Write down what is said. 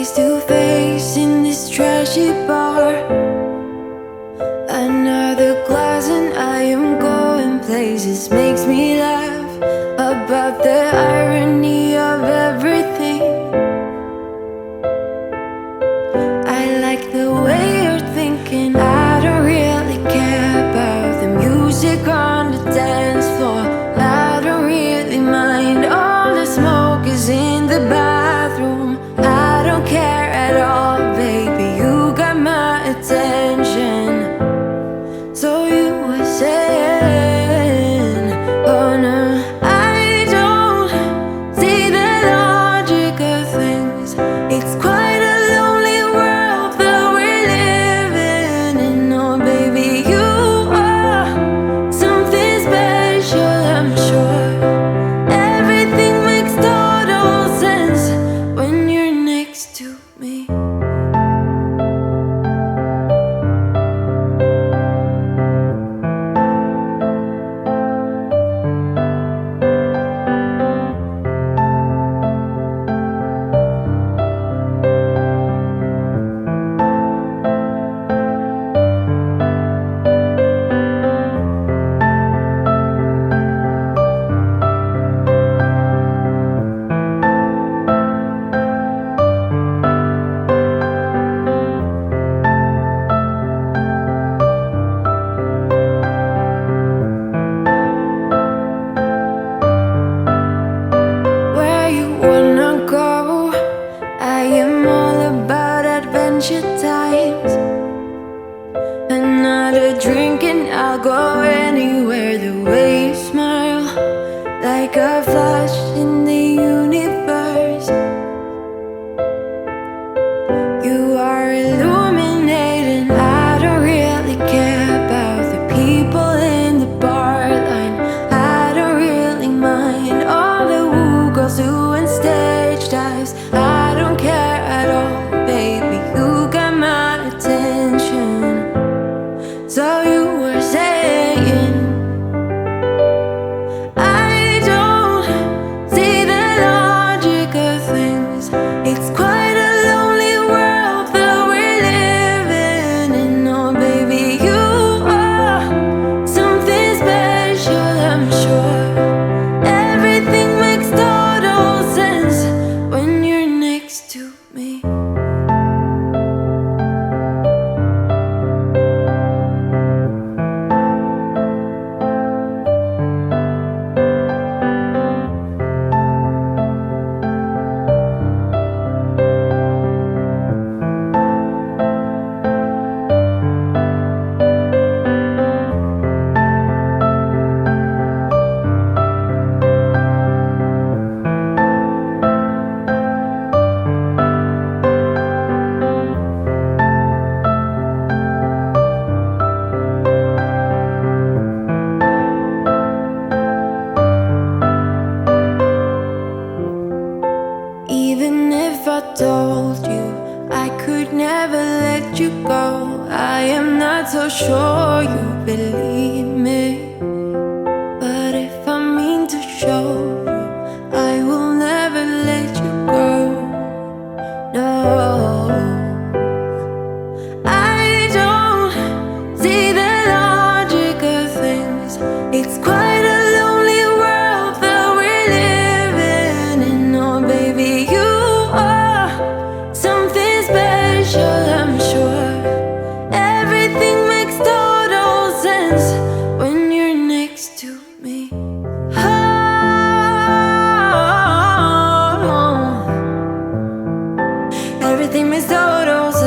face to face in this trashy bar. Another glass and I am going places. Makes me laugh about the irony of everything. I like the way you're thinking. I don't really care about the music on the dance floor. I don't really mind all the smoke is in the bathroom. I don't care at all, baby, you got my attention. So you were saying, oh no, I don't see the logic of things. It's quite a lonely world that we're living in. Oh baby, you are something special, I'm sure. Everything makes total sense when you're next to me. I am all about adventure times. Another drink and I'll go anywhere. The way you smile, like a flash in the universe. You are illuminating. I don't really care about the people in the bar line. I don't really mind all the woo girls doing stage dives. I don't care at all, baby, you got my attention. So you were saying, I don't see the logic of things. It's quite a lonely world that we're living in. Oh baby, you are something special, I'm sure. Everything makes total sense when you're next to me. Even if I told you I could never let you go, I am not so sure you believe me. But if I mean to show you, I will never let you go. No, I don't see the logic of things. It's quite a lonely world that we're living in. Oh baby, you are something special, I'm sure. Everything makes total sense when you're next to me. Oh, everything makes total sense.